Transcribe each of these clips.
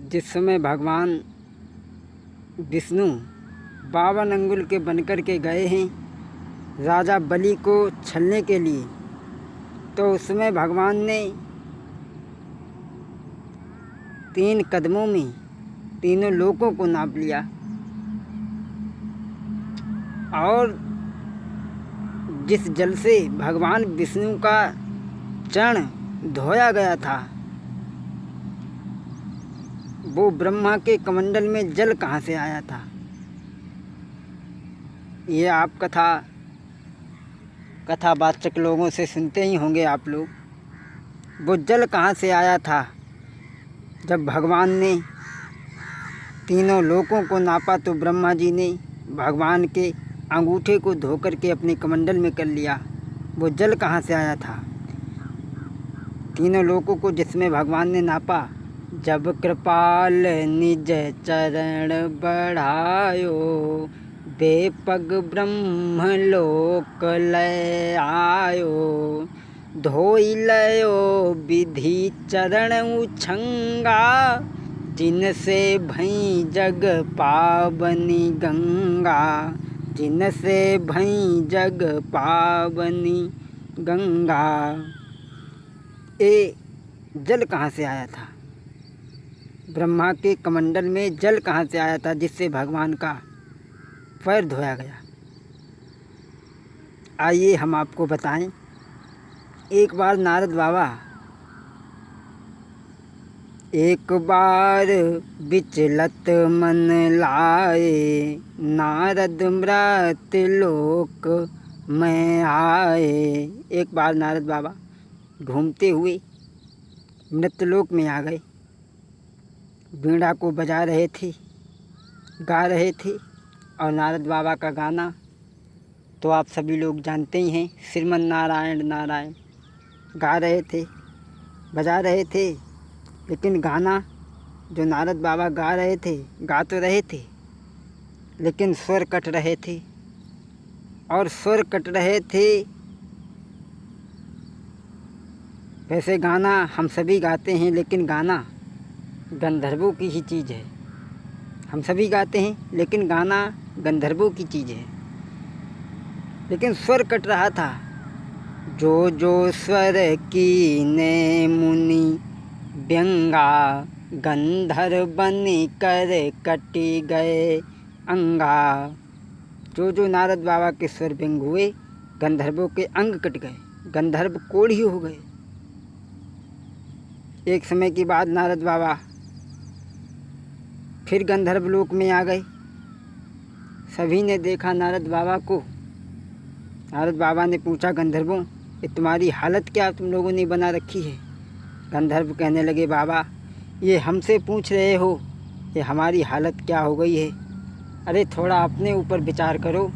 जिस समय भगवान विष्णु 52 अंगुल के बनकर के गए हैं राजा बलि को छलने के लिए, तो उसमें भगवान ने 3 कदमों में तीनों लोकों को नाप लिया और जिस जल से भगवान विष्णु का चरण धोया गया था, वो ब्रह्मा के कमंडल में जल कहाँ से आया था। ये आप कथावाचक लोगों से सुनते ही होंगे आप लोग। वो जल कहाँ से आया था। जब भगवान ने तीनों लोकों को नापा तो ब्रह्मा जी ने भगवान के अंगूठे को धोकर के अपने कमंडल में कर लिया। वो जल कहाँ से आया था। तीनों लोकों को जिसमें भगवान ने नापा, जब कृपाल निज चरण बढ़ायो, बेपग ब्रह्म लोक लय आयो, धोई लयो विधि चरण उछंगा, जिनसे भई जग पावनी गंगा, जिनसे भई जग पावनी गंगा। ये जल कहाँ से आया था। ब्रह्मा के कमंडल में जल कहाँ से आया था जिससे भगवान का पैर धोया गया। आइए हम आपको बताएं। एक बार नारद बाबा एक बार विचलत मन लाए, नारद मृत लोक में आए। एक बार नारद बाबा घूमते हुए मृतलोक में आ गए। वीणा को बजा रहे थे, गा रहे थे। और नारद बाबा का गाना तो आप सभी लोग जानते ही हैं, श्रीमन नारायण नारायण। गा रहे थे, बजा रहे थे, लेकिन गाना जो नारद बाबा गा रहे थे, गा तो रहे थे, लेकिन स्वर कट रहे थे। और स्वर कट रहे थे। वैसे गाना हम सभी गाते हैं, लेकिन गाना गंधर्वों की ही चीज़ है। हम सभी गाते हैं, लेकिन गाना गंधर्वों की चीज़ है। लेकिन स्वर कट रहा था। जो जो स्वर कीने मुनि व्यंगा, गंधर्व बनि कर कटी गए अंगा। जो जो नारद बाबा के स्वर व्यंग हुए, गंधर्वों के अंग कट गए, गंधर्व कोढ़ी हो गए। एक समय की बात, नारद बाबा फिर गंधर्व लोक में आ गए। सभी ने देखा नारद बाबा को। नारद बाबा ने पूछा, गंधर्वों, ये तुम्हारी हालत क्या तुम लोगों ने बना रखी है। गंधर्व कहने लगे, बाबा ये हमसे पूछ रहे हो ये हमारी हालत क्या हो गई है। अरे थोड़ा अपने ऊपर विचार करो।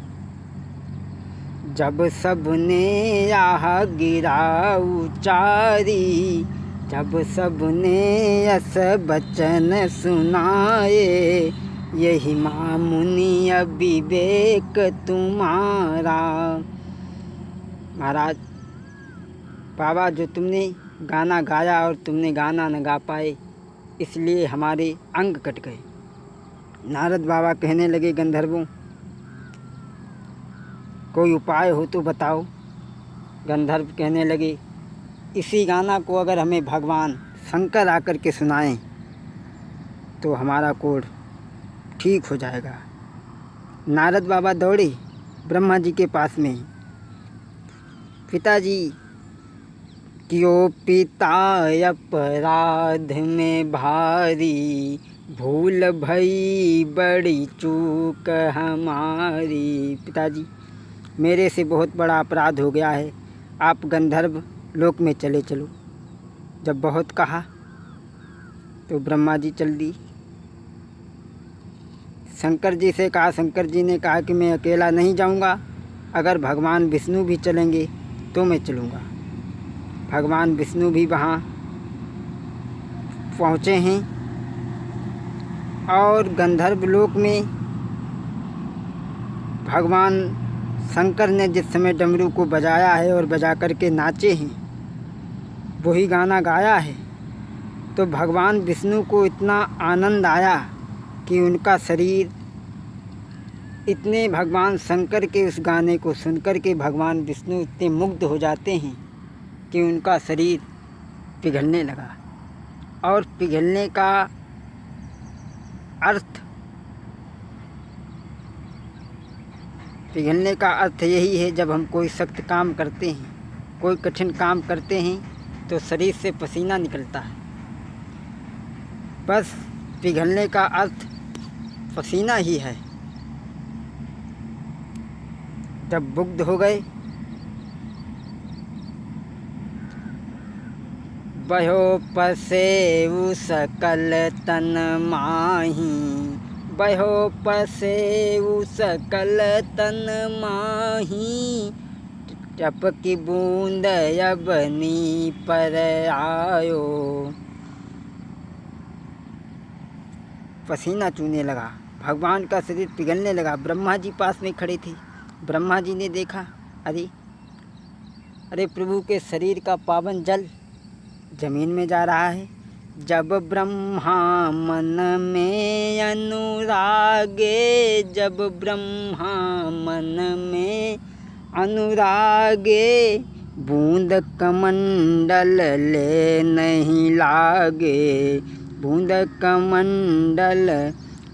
जब सबने आह गिरा उचारी, जब सबने यस बचन सुनाए, यही माँ मुनि अविवेक तुम्हारा। महाराज बाबा, जो तुमने गाना गाया और तुमने गाना न गा पाए, इसलिए हमारे अंग कट गए। नारद बाबा कहने लगे, गंधर्वों कोई उपाय हो तो बताओ। गंधर्व कहने लगे, इसी गाना को अगर हमें भगवान शंकर आकर के सुनाएं तो हमारा कोढ़ ठीक हो जाएगा। नारद बाबा दौड़े ब्रह्मा जी के पास में। पिताजी, क्यों पिता अपराध में भारी, भूल भई बड़ी चूक हमारी। पिताजी, मेरे से बहुत बड़ा अपराध हो गया है, आप गंधर्व लोक में चले चलो। जब बहुत कहा तो ब्रह्मा जी चल दी। शंकर जी से कहा, शंकर जी ने कहा कि मैं अकेला नहीं जाऊंगा, अगर भगवान विष्णु भी चलेंगे तो मैं चलूँगा। भगवान विष्णु भी वहाँ पहुँचे हैं और गंधर्व लोक में भगवान शंकर ने जिस समय डमरू को बजाया है और बजा कर के नाचे हैं, वही गाना गाया है। तो भगवान विष्णु को इतना आनंद आया कि उनका शरीर इतने भगवान शंकर के उस गाने को सुनकर के भगवान विष्णु इतने मुग्ध हो जाते हैं कि उनका शरीर पिघलने लगा। और पिघलने का अर्थ यही है, जब हम कोई सख्त काम करते हैं, कोई कठिन काम करते हैं तो शरीर से पसीना निकलता है। बस पिघलने का अर्थ पसीना ही है। जब मुग्ध हो गए, बहो पसेउ सकल तन माही, बहो पसेउ सकल तन माही, टपकी बूंद अबनी पर आयो। पसीना चूने लगा, भगवान का शरीर पिघलने लगा। ब्रह्मा जी पास में खड़े थे। ब्रह्मा जी ने देखा, अरे प्रभु के शरीर का पावन जल जमीन में जा रहा है। जब ब्रह्मा मन में अनुरागे, जब ब्रह्मा मन में अनुरागे, बूंद कमंडल ले नहीं लागे, बूंद कमंडल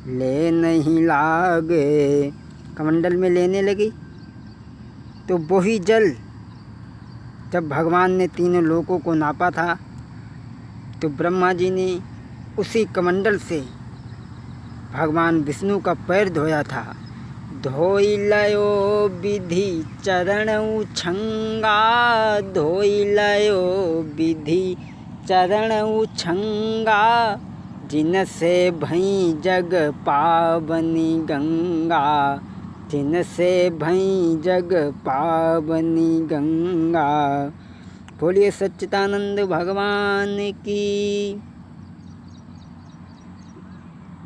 ले नहीं लागे। कमंडल में लेने लगी तो वही जल जब भगवान ने तीनों लोकों को नापा था तो ब्रह्मा जी ने उसी कमंडल से भगवान विष्णु का पैर धोया था। धोई लयो विधि चरण उछंगा, धोई लयो विधि चरण उछंगा, जिनसे भई जग पावनी गंगा, जिनसे भई जग पावनी गंगा। बोलिए सच्चिदानंद भगवान की।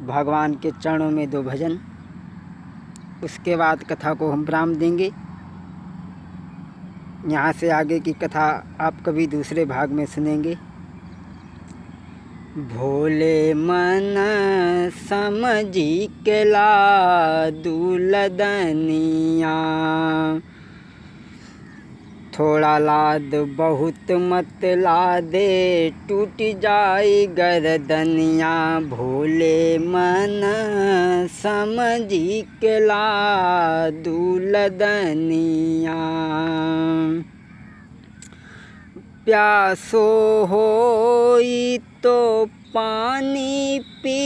भगवान के चरणों में 2 भजन, उसके बाद कथा को हम विराम देंगे। यहाँ से आगे की कथा आप कभी दूसरे भाग में सुनेंगे। भोले मन समझी के ला दुलदनिया, थोड़ा लाद बहुत मत लादे, टूट जाई गर्दनिया। भोले मन समझी के ला दुलदनिया, प्यासो होई तो पानी पी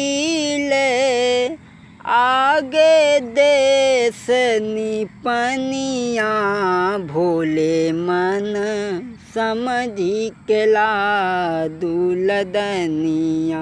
ले, आगे देश निपनिया। भोले मन समझी के ला दुलदनिया।